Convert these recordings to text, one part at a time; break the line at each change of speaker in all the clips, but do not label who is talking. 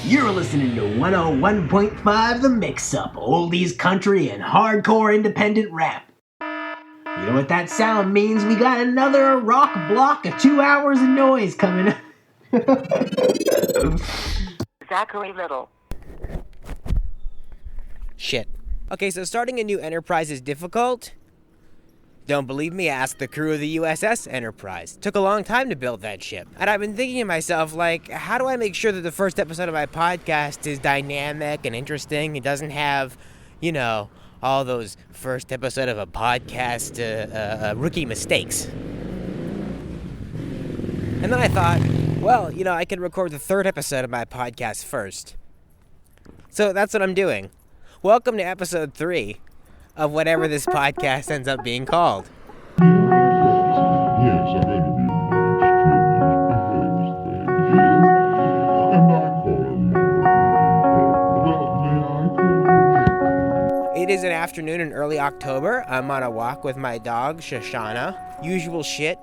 You're listening to 101.5 The Mix-Up, oldies country and hardcore independent rap. You know what that sound means? We got another rock block of 2 hours of noise coming up.
Zachary Little.
Shit. Okay, so starting a new enterprise is difficult? Don't believe me? Ask the crew of the USS Enterprise. Took a long time to build that ship. And I've been thinking to myself, like, how do I make sure that the first episode of my podcast is dynamic and interesting? It doesn't have, you know, all those first episode of a podcast rookie mistakes. And then I thought, well, you know, I could record the third episode of my podcast first. So that's what I'm doing. Welcome to episode 3 of whatever this podcast ends up being called. It is an afternoon in early October. I'm on a walk with my dog, Shoshana. Usual shit.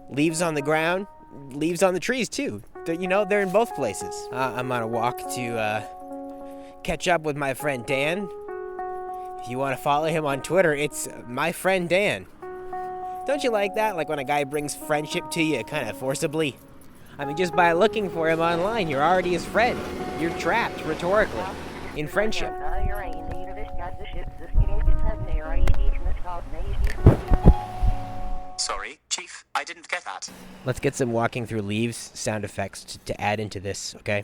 Leaves on the ground, leaves on the trees too. They're in both places. I'm on a walk to catch up with my friend Dan. If you want to follow him on Twitter, it's my friend Dan. Don't you like that? Like when a guy brings friendship to you kind of forcibly? I mean, just by looking for him online, you're already his friend. You're trapped, rhetorically, in friendship.
Sorry, Chief, I didn't get that.
Let's get some walking through leaves sound effects to add into this, okay?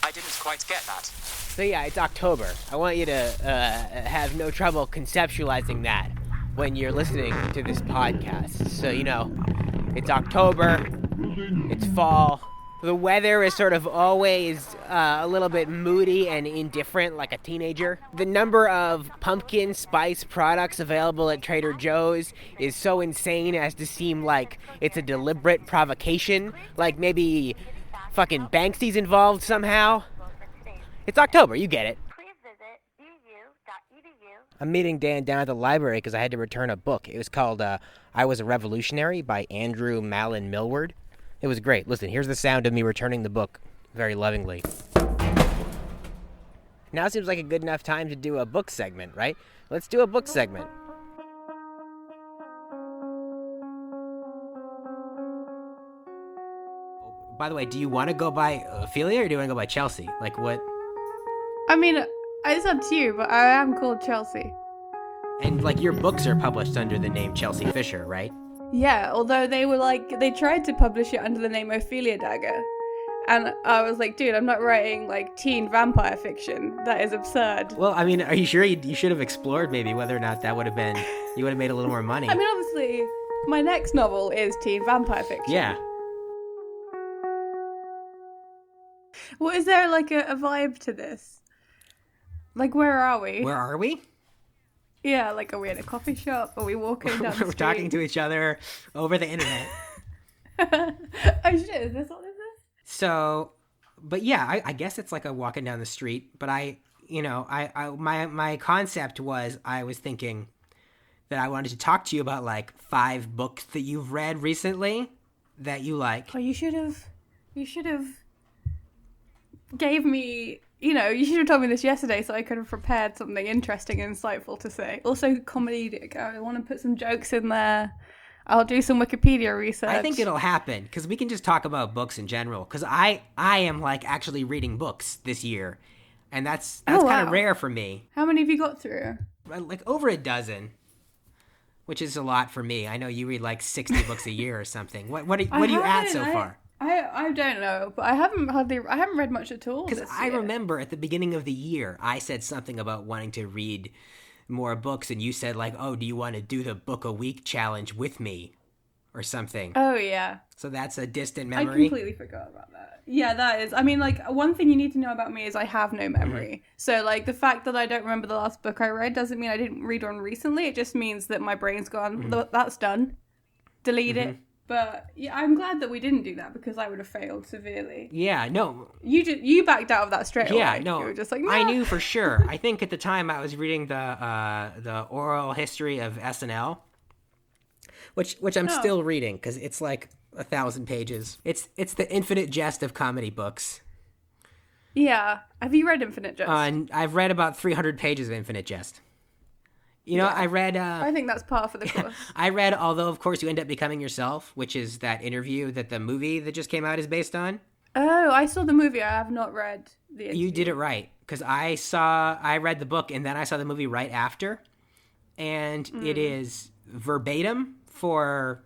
I didn't quite get that.
So yeah, it's October. I want you to have no trouble conceptualizing that when you're listening to this podcast. So, it's October, it's fall. The weather is sort of always a little bit moody and indifferent, like a teenager. The number of pumpkin spice products available at Trader Joe's is so insane as to seem like it's a deliberate provocation, like maybe fucking Banksy's involved somehow. It's October, you get it. I'm meeting Dan down at the library because I had to return a book. It was called I Was a Revolutionary by Andrew Mallon Millward. It was great. Listen, here's the sound of me returning the book very lovingly. Now seems like a good enough time to do a book segment, right? Let's do a book segment. By the way, do you want to go by Ophelia or do you want to go by Chelsea? Like what?
I mean, it's up to you, but I am called Chelsea.
And like your books are published under the name Chelsea Fisher, right?
Yeah, although they tried to publish it under the name Ophelia Dagger. And I was like, dude, I'm not writing like teen vampire fiction. That is absurd.
Well, I mean, are you sure you should have explored maybe whether or not that would have been, you would have made a little more money?
I mean, obviously, my next novel is teen vampire fiction.
Yeah.
Well, is there like a vibe to this? Like, where are we?
Where are we?
Yeah, like, are we in a coffee shop? Are we walking down the street?
We're talking to each other over the internet.
Oh shit, is this what this is?
So, but yeah, I guess it's like a walking down the street, but my concept was, I was thinking that I wanted to talk to you about like 5 books that you've read recently that you like.
Oh, you should have gave me, you should have told me this yesterday so I could have prepared something interesting and insightful to say. Also comedic. I want to put some jokes in there. I'll do some Wikipedia research.
I think it'll happen because we can just talk about books in general. Because I am like actually reading books this year, and that's kind of rare for me.
How many have you got through?
Like over a dozen, which is a lot for me. I know you read like 60 books a year or something. What are you at so far?
I don't know, but I haven't read much at all.
Because I remember at the beginning of the year, I said something about wanting to read more books, and you said like, "Oh, do you want to do the book a week challenge with me?" or something.
Oh yeah.
So that's a distant memory.
I completely forgot about that. Yeah, that is. I mean, like, one thing you need to know about me is I have no memory. Mm-hmm. So like the fact that I don't remember the last book I read doesn't mean I didn't read one recently. It just means that my brain's gone. Mm-hmm. That's done. Delete it. But yeah, I'm glad that we didn't do that because I would have failed severely.
Yeah, no.
You backed out of that straight away.
Yeah, no.
You were just like, nah.
I knew for sure. I think at the time I was reading the oral history of SNL.
which I'm still reading because it's like 1,000 pages. It's the infinite jest of comedy books.
Yeah. Have you read Infinite Jest?
I've read about 300 pages of Infinite Jest. You know, I read...
I think that's par for the course.
I read Although, of Course, You End Up Becoming Yourself, which is that interview that the movie that just came out is based on.
Oh, I saw the movie. I have not read the interview.
You did it right, because I read the book, and then I saw the movie right after, and it is verbatim for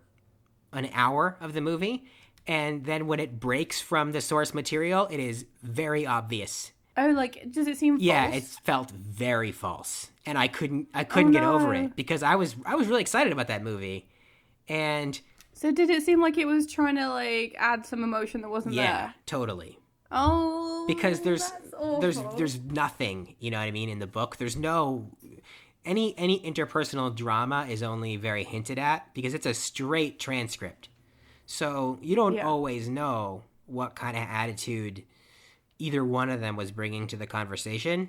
an hour of the movie, and then when it breaks from the source material, it is very obvious.
Oh, like, does it seem false?
Yeah, it felt very false, and I couldn't get over it because I was really excited about that movie, and
so did it seem like it was trying to like add some emotion that wasn't there?
Yeah, totally.
Oh,
because
that's awful.
there's nothing, you know what I mean, in the book. There's no any interpersonal drama is only very hinted at because it's a straight transcript, so you don't always know what kind of attitude either one of them was bringing to the conversation.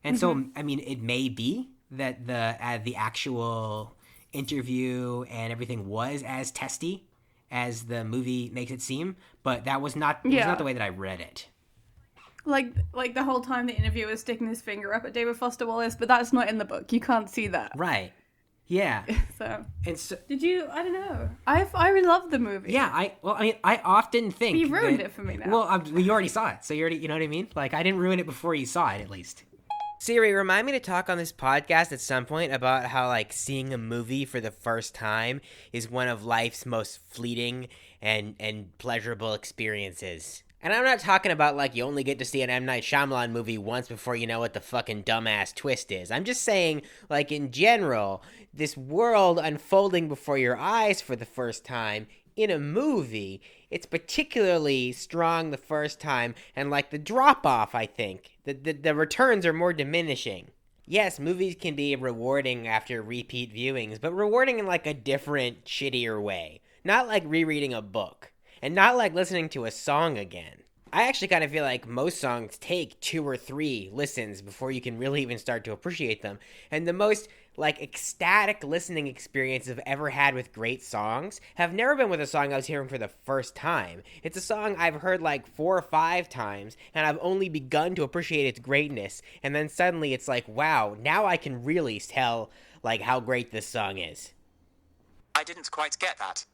And so, I mean, it may be that the actual interview and everything was as testy as the movie makes it seem, but that was not the way that I read it.
Like the whole time the interviewer was sticking his finger up at David Foster Wallace, but that's not in the book. You can't see that.
Right. Yeah.
So
and
did you? I don't know. I really loved the movie.
Yeah. I often think
but you ruined it for me now.
Well, you already saw it, so you know what I mean. Like I didn't ruin it before you saw it, at least.
Siri, remind me to talk on this podcast at some point about how, like, seeing a movie for the first time is one of life's most fleeting and pleasurable experiences. And I'm not talking about, like, you only get to see an M. Night Shyamalan movie once before you know what the fucking dumbass twist is. I'm just saying, like, in general, this world unfolding before your eyes for the first time in a movie, it's particularly strong the first time, and, like, the drop-off, I think. The returns are more diminishing. Yes, movies can be rewarding after repeat viewings, but rewarding in, like, a different, shittier way. Not like rereading a book. And not like listening to a song again. I actually kind of feel like most songs take 2 or 3 listens before you can really even start to appreciate them. And the most, like, ecstatic listening experiences I've ever had with great songs have never been with a song I was hearing for the first time. It's a song I've heard like 4 or 5 times, and I've only begun to appreciate its greatness. And then suddenly it's like, wow, now I can really tell, like, how great this song is.
I didn't quite get that.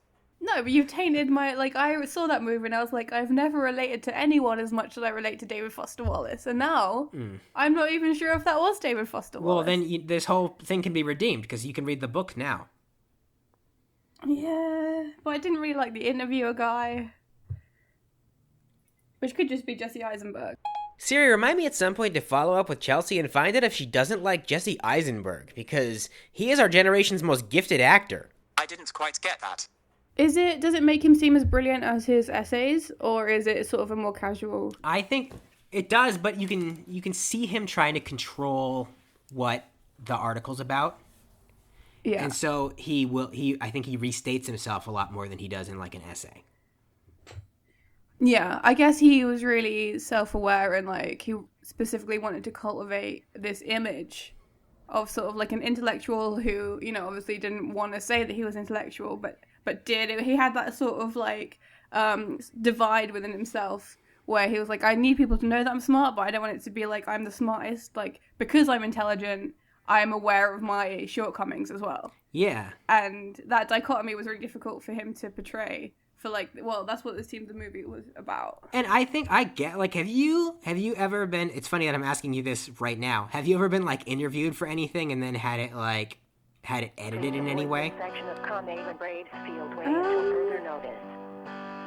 No, but you've tainted my, like, I saw that movie and I was like, I've never related to anyone as much as I relate to David Foster Wallace. And now, I'm not even sure if that was David Foster Wallace.
Well, then this whole thing can be redeemed because you can read the book now.
Yeah, but I didn't really like the interviewer guy. Which could just be Jesse Eisenberg.
Siri, remind me at some point to follow up with Chelsea and find out if she doesn't like Jesse Eisenberg, because he is our generation's most gifted actor.
I didn't quite get that.
Does it make him seem as brilliant as his essays, or is it sort of a more casual?
I think it does, but you can see him trying to control what the article's about.
Yeah.
And so I think he restates himself a lot more than he does in like an essay.
Yeah, I guess he was really self-aware and like he specifically wanted to cultivate this image of sort of like an intellectual who, you know, obviously didn't want to say that he was intellectual, but did. He had that sort of like divide within himself where he was like, I need people to know that I'm smart, but I don't want it to be like I'm the smartest. Like, because I'm intelligent, I'm aware of my shortcomings as well. Yeah. And that dichotomy was really difficult for him to portray. For like, well, that's what it seemed the movie was about.
And I think I get, like, have you ever been, it's funny that I'm asking you this right now, have you ever been like interviewed for anything and then had it edited in any way?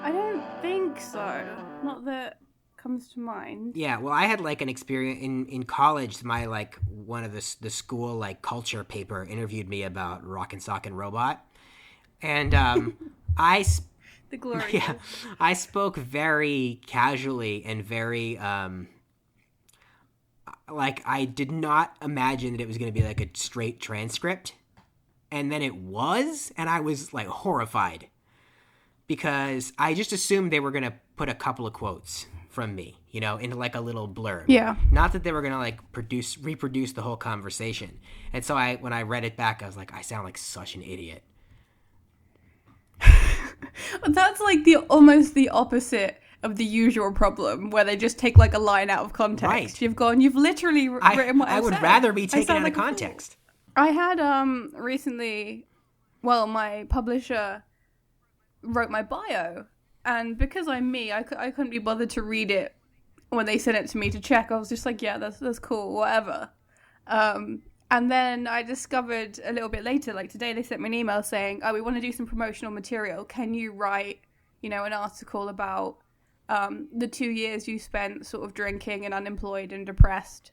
I don't think so. Not that comes to mind.
Yeah, well, I had like an experience in college. My like one of the school like culture paper interviewed me about Rock and Sock and Robot, and
the glory.
Yeah, I spoke very casually and very like I did not imagine that it was going to be like a straight transcript. And then it was, and I was like horrified because I just assumed they were going to put a couple of quotes from me, you know, into like a little blurb.
Yeah.
Not that they were going to like reproduce the whole conversation. And so when I read it back, I was like, I sound like such an idiot.
That's like almost the opposite of the usual problem, where they just take like a line out of context.
Right.
You've literally written what
I
I've
would
said.
rather be
I
taken
sound
out
like
of
a fool.
context.
I had recently, well, my publisher wrote my bio, and because I'm me, I couldn't be bothered to read it when they sent it to me to check. I was just like, yeah, that's cool, whatever. And then I discovered a little bit later, like today, they sent me an email saying, oh, we want to do some promotional material. Can you write, an article about the 2 years you spent sort of drinking and unemployed and depressed?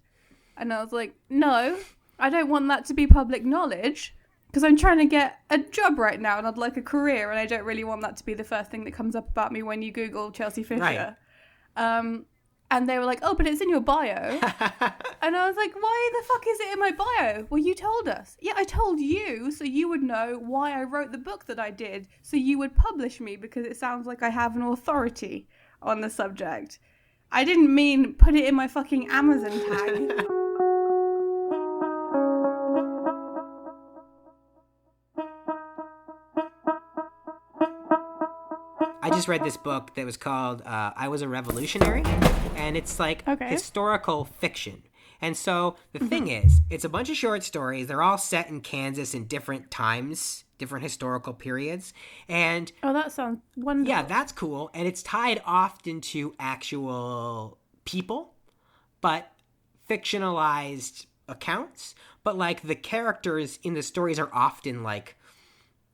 And I was like, no, I don't want that to be public knowledge, because I'm trying to get a job right now and I'd like a career, and I don't really want that to be the first thing that comes up about me when you Google Chelsea Fisher.
Right.
And they were like, oh, but it's in your bio. And I was like, why the fuck is it in my bio? Well, you told us. Yeah, I told you so you would know why I wrote the book that I did, so you would publish me, because it sounds like I have an authority on the subject. I didn't mean put it in my fucking Amazon tag.
I just read this book that was called I Was a Revolutionary, and it's like historical fiction. And so the thing is, it's a bunch of short stories. They're all set in Kansas in different times, different historical periods. And
oh, that sounds wonderful.
yeah, that's cool. And it's tied often to actual people, but fictionalized accounts. But like the characters in the stories are often like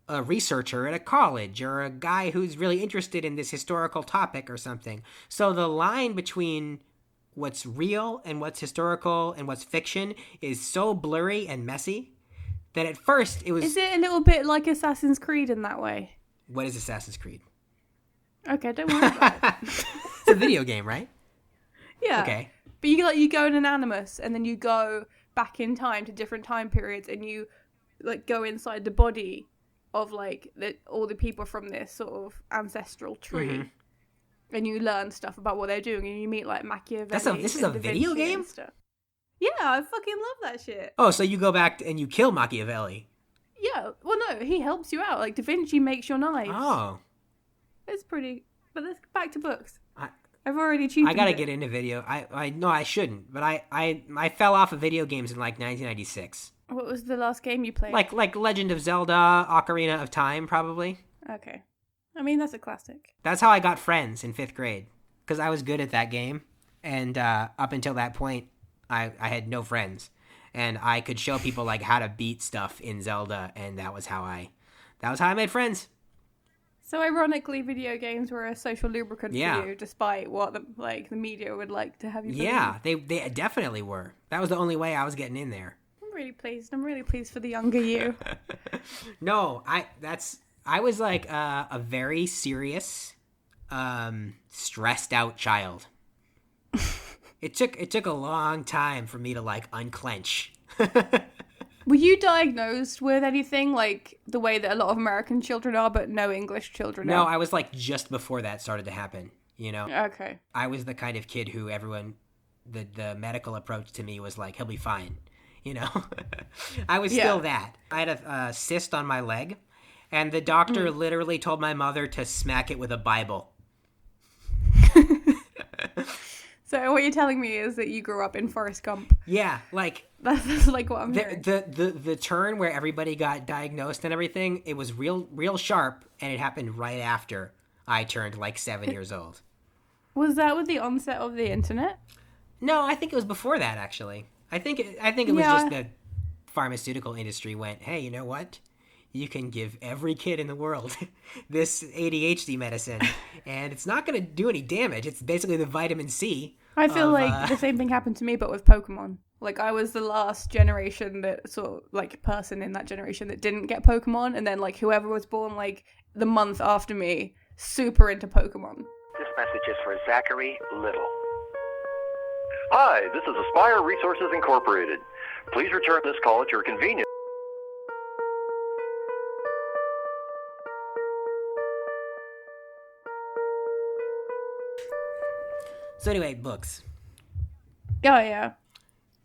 a researcher at a college or a guy who's really interested in this historical topic or something. So the line between what's real and what's historical and what's fiction is so blurry and messy that at first it was...
Is it a little bit like Assassin's Creed in that way?
What is Assassin's Creed?
Okay, don't worry about it.
It's a video game, right?
Yeah.
Okay.
But you go in Anonymous, and then you go back in time to different time periods, and you like go inside the body of like all the people from this sort of ancestral tree. Mm-hmm. And you learn stuff about what they're doing, and you meet like Machiavelli.
This is a video game?
Yeah, I fucking love that shit.
Oh, so you go back and you kill Machiavelli.
Yeah, well no, he helps you out. Like Da Vinci makes your knives.
Oh.
It's pretty, but let's get back to books. I've already cheated.
I gotta get into video. No, I shouldn't, but I fell off of video games in like 1996.
What was the last game you played?
Like Legend of Zelda, Ocarina of Time, probably.
Okay. I mean, that's a classic.
That's how I got friends in 5th grade, because I was good at that game, and up until that point, I had no friends, and I could show people like how to beat stuff in Zelda, and that was how I made friends.
So ironically, video games were a social lubricant for you, despite what the media would like to have you believe.
Yeah, they definitely were. That was the only way I was getting in there.
I'm really pleased for the younger you.
No, I was like a very serious, stressed out child. It took a long time for me to like unclench.
Were you diagnosed with anything like the way that a lot of American children are, but no English children are?
No, I was like just before that started to happen, you know?
Okay.
I was the kind of kid who everyone, the medical approach to me was like, he'll be fine, you know? I was still that. I had a cyst on my leg, and the doctor literally told my mother to smack it with a Bible.
So what you're telling me is that you grew up in Forrest Gump.
Yeah, like...
That's like what I'm hearing.
The turn where everybody got diagnosed and everything, it was real sharp, and it happened right after I turned like 7 years old.
Was that with the onset of the internet?
No, I think it was before that, actually. I think it was just the pharmaceutical industry went, hey, you know what? You can give every kid in the world this ADHD medicine, and it's not going to do any damage. It's basically the vitamin C.
I feel like the same thing happened to me, but with Pokemon. Like, I was the last generation that sort of, like, person in that generation that didn't get Pokemon, and then, like, whoever was born, like, the month after me, super into Pokemon.
This message is for Zachary Little. Hi, this is Aspire Resources Incorporated. Please return this call at your convenience.
So anyway, books.
Oh, yeah.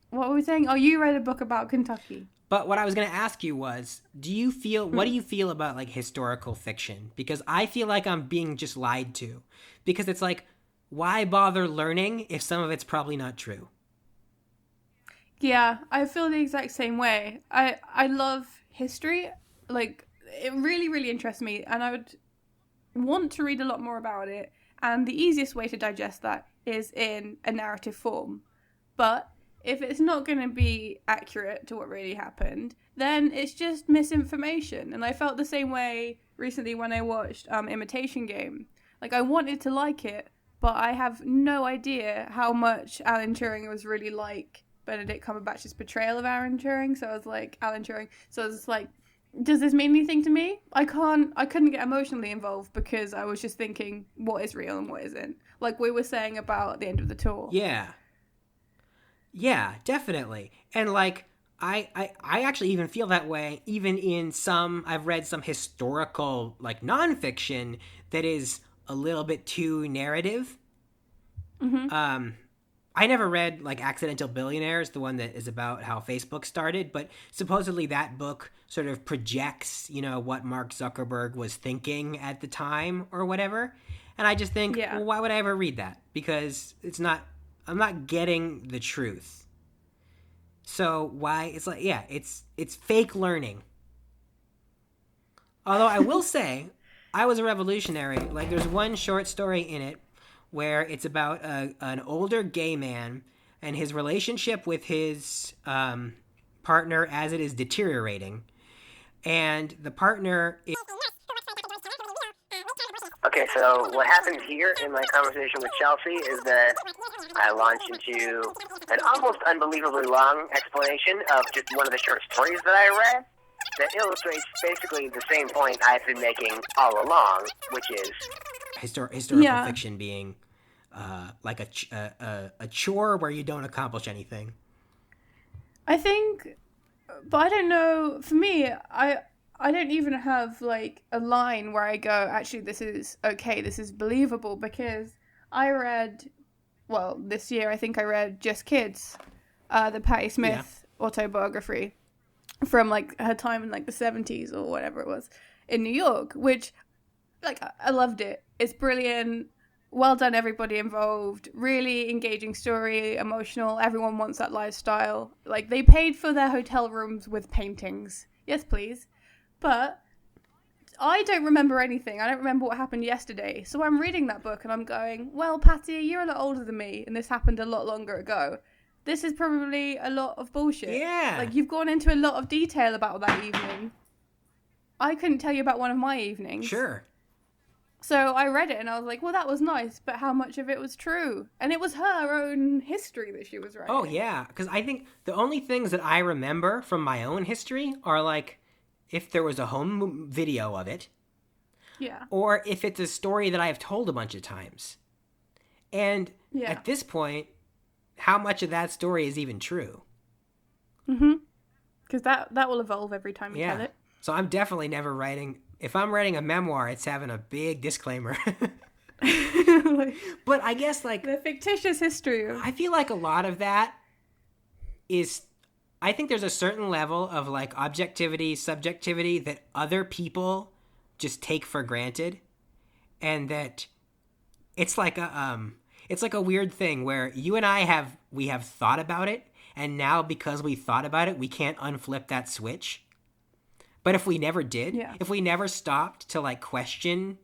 What were we saying? Oh, you read a book about Kentucky.
But what I was going to ask you was, what do you feel about like historical fiction? Because I feel like I'm being just lied to. Because it's like, why bother learning if some of it's probably not true?
Yeah, I feel the exact same way. I love history. Like, it really, really interests me, and I would want to read a lot more about it. And the easiest way to digest that is in a narrative form. But if it's not going to be accurate to what really happened, then it's just misinformation. And I felt the same way recently when I watched Imitation Game. Like, I wanted to like it, but I have no idea how much Alan Turing was really like Benedict Cumberbatch's portrayal of Alan Turing. So I was like, Alan Turing. So I was like, does this mean anything to me? I couldn't get emotionally involved because I was just thinking what is real and what isn't. Like we were saying about the end of the tour.
Yeah, definitely. And like, I actually even feel that way, even in I've read some historical, like, nonfiction that is a little bit too narrative.
Mm-hmm.
I never read, like, Accidental Billionaires, the one that is about how Facebook started, but supposedly that book sort of projects, what Mark Zuckerberg was thinking at the time or whatever. And I just think, well, why would I ever read that? Because I'm not getting the truth. So why? It's like, yeah, it's fake learning. Although I will say, I Was a Revolutionary. Like, there's one short story in it where it's about an older gay man and his relationship with his partner as it is deteriorating. And the partner is...
Okay, so what happened here in my conversation with Chelsea is that I launched into an almost unbelievably long explanation of just one of the short stories that I read that illustrates basically the same point I've been making all along, which is...
Historical fiction being like a chore where you don't accomplish anything.
I think, but I don't know, for me, I don't even have, like, a line where I go, actually, this is okay, this is believable, because I read, well, this year, I think I read Just Kids, the Patti Smith autobiography from, like, her time in, like, the 70s or whatever it was in New York, which, like, I loved it. It's brilliant. Well done, everybody involved. Really engaging story, emotional. Everyone wants that lifestyle. Like, they paid for their hotel rooms with paintings. Yes, please. But I don't remember anything. I don't remember what happened yesterday. So I'm reading that book and I'm going, well, Patty, you're a lot older than me, and this happened a lot longer ago. This is probably a lot of bullshit.
Yeah.
Like, you've gone into a lot of detail about that evening. I couldn't tell you about one of my evenings.
Sure.
So I read it and I was like, well, that was nice, but how much of it was true? And it was her own history that she was writing.
Oh, yeah. Because I think the only things that I remember from my own history are, like, if there was a home video of it.
Yeah. Or
if it's a story that I have told a bunch of times. And at this point, how much of that story is even true?
Mm-hmm. Because that will evolve every time you tell it.
So I'm definitely never writing... If I'm writing a memoir, it's having a big disclaimer. But I guess, like...
The fictitious history.
I feel like a lot of that is... I think there's a certain level of, like, objectivity, subjectivity that other people just take for granted. And that it's like a weird thing where you and I have thought about it. And now because we thought about it, we can't unflip that switch. But if we never did, if we never stopped to, like, question,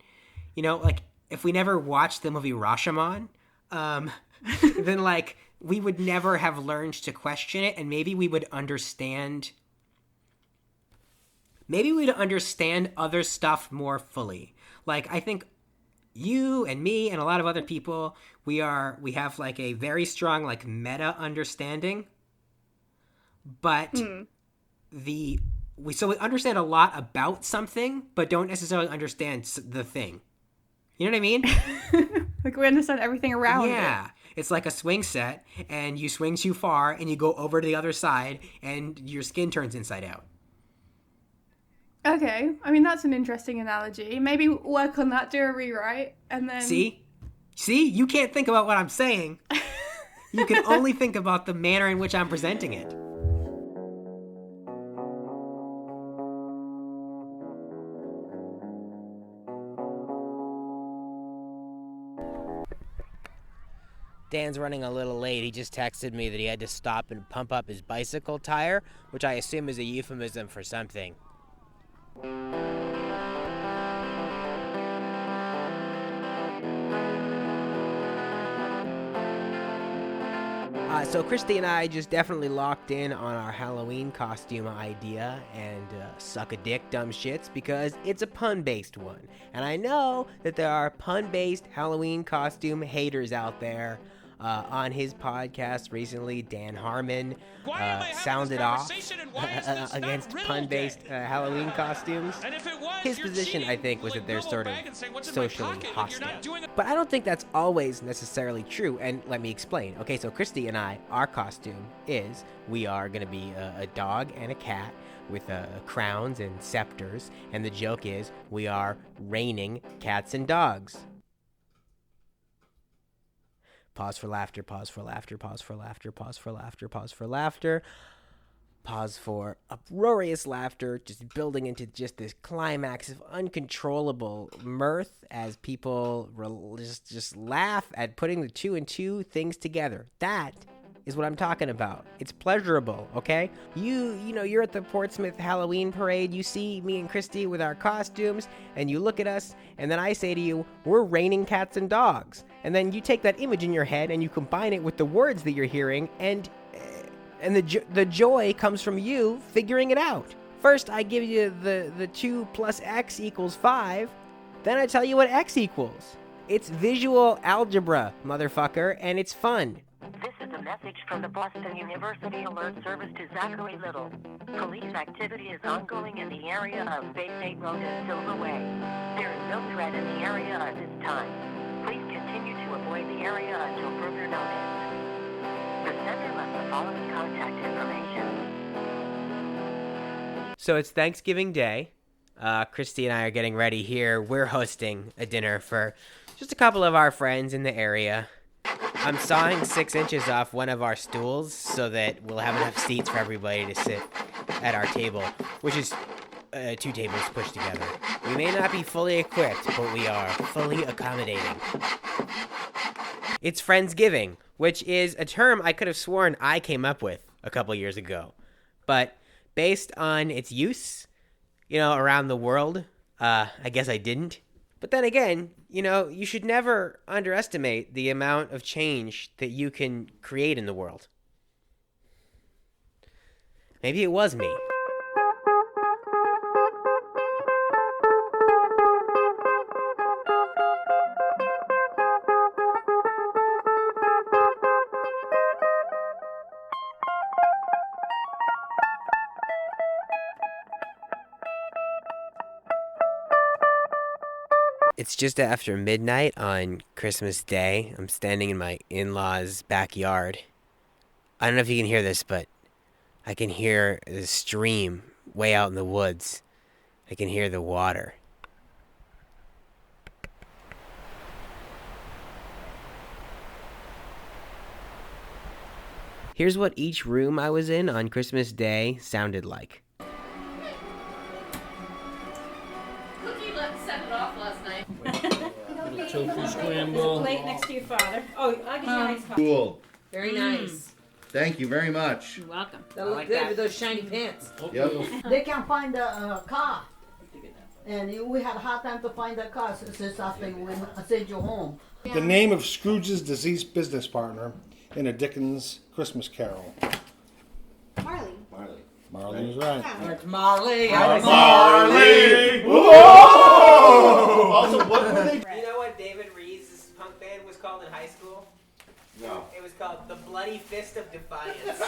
like, if we never watched the movie Rashomon, then, like, we would never have learned to question it, and maybe we would understand other stuff more fully. Like, I think you and me and a lot of other people, we have, like, a very strong, like, meta understanding, but we understand a lot about something, but don't necessarily understand the thing. You know what I mean?
Like, we understand everything around it.
Yeah. It's like a swing set, and you swing too far, and you go over to the other side, and your skin turns inside out.
Okay. I mean, that's an interesting analogy. Maybe work on that, do a rewrite, and then...
See? You can't think about what I'm saying. You can only think about the manner in which I'm presenting it.
Dan's running a little late. He just texted me that he had to stop and pump up his bicycle tire, which I assume is a euphemism for something. So Christy and I just definitely locked in on our Halloween costume idea and suck a dick dumb shits because it's a pun-based one. And I know that there are pun-based Halloween costume haters out there. On his podcast recently, Dan Harmon sounded off against pun-based Halloween costumes. His position, I think, was that they're sort of socially hostile. But I don't think that's always necessarily true, and let me explain. Okay, so Christy and I, our costume is we are going to be a dog and a cat with crowns and scepters, and the joke is we are reigning cats and dogs. Pause for laughter, pause for laughter, pause for laughter, pause for laughter, pause for laughter. Pause for uproarious laughter, just building into just this climax of uncontrollable mirth as people just laugh at putting the two and two things together. That is what I'm talking about. It's pleasurable, okay? You know, you're at the Portsmouth Halloween parade, you see me and Christy with our costumes, and you look at us, and then I say to you, we're raining cats and dogs. And then you take that image in your head and you combine it with the words that you're hearing, and the joy comes from you figuring it out. First, I give you the 2 plus x equals 5, then I tell you what x equals. It's visual algebra, motherfucker, and it's fun.
This is a message from the Boston University Alert Service to Zachary Little. Police activity is ongoing in the area of Bay State Road and Silver Way. There is no threat in the area at this time. Please continue to avoid the area until further notice. The sender left the following contact information.
So it's Thanksgiving Day. Christy and I are getting ready here. We're hosting a dinner for just a couple of our friends in the area. I'm sawing 6 inches off one of our stools so that we'll have enough seats for everybody to sit at our table, which is 2 tables pushed together. We may not be fully equipped, but we are fully accommodating. It's Friendsgiving, which is a term I could have sworn I came up with a couple years ago. But based on its use, around the world, I guess I didn't. But then again, you should never underestimate the amount of change that you can create in the world. Maybe it was me. It's just after midnight on Christmas Day. I'm standing in my in-laws' backyard. I don't know if you can hear this, but I can hear the stream way out in the woods. I can hear the water. Here's what each room I was in on Christmas Day sounded like.
Tofu scramble.
Plate next to your father. Oh, I'll get you a nice coffee.
Cool.
Very nice.
Thank you very much.
You're welcome.
That looks good with those shiny pants.
Yep.
They can't find the car. And we had a hard time to find the car since after we sent you home.
The name of Scrooge's deceased business partner in a Dickens Christmas Carol.
Marley.
Marley is right.
It's Marley.
Marley! Also, what were they?
You know what David Reed's punk band was called in high school?
No.
It was called The Bloody Fist of Defiance.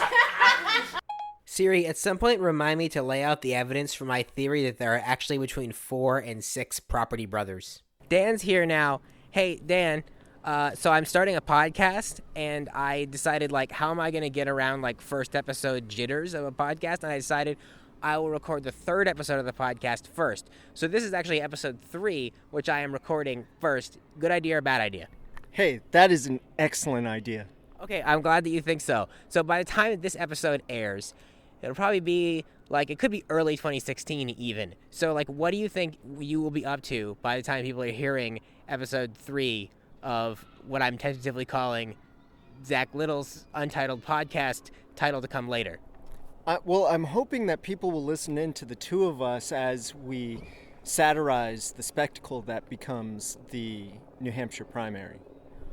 Siri, at some point remind me to lay out the evidence for my theory that there are actually between 4 and 6 property brothers. Dan's here now. Hey, Dan. So I'm starting a podcast, and I decided, how am I going to get around, first episode jitters of a podcast? And I decided I will record the 3rd episode of the podcast first. So this is actually episode 3, which I am recording first. Good idea or bad idea?
Hey, that is an excellent idea.
Okay, I'm glad that you think so. So by the time this episode airs, it'll probably be, it could be early 2016 even. So, what do you think you will be up to by the time people are hearing episode 3 of what I'm tentatively calling Zach Little's untitled podcast, title to come later.
Well, I'm hoping that people will listen in to the two of us as we satirize the spectacle that becomes the New Hampshire primary.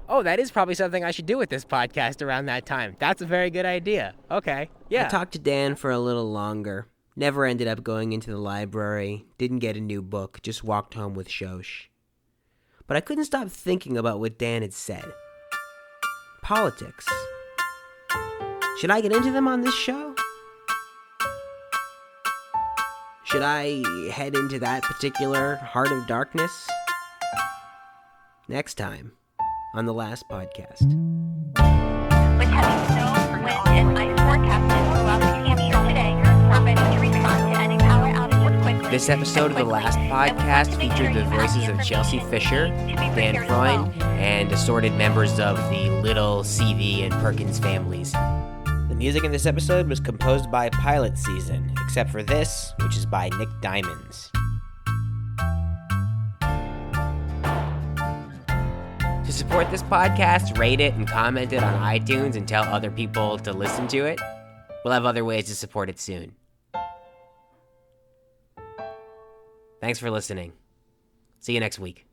Oh, that is probably something I should do with this podcast around that time. That's a very good idea. Okay, yeah.
I talked to Dan for a little longer. Never ended up going into the library. Didn't get a new book. Just walked home with Shosh. But I couldn't stop thinking about what Dan had said. Politics. Should I get into them on this show? Should I head into that particular heart of darkness? Next time on the last podcast.
With heavy snow, wind, and ice forecasted throughout New Hampshire today, we're ready to respond to any power outages quickly.
This episode of the last podcast featured the voices of Chelsea Fisher, Dan Freund, and assorted members of the Little, CV, and Perkins families. The music in this episode was composed by Pilot Season, except for this, which is by Nick Diamonds. To support this podcast, rate it and comment it on iTunes and tell other people to listen to it. We'll have other ways to support it soon. Thanks for listening. See you next week.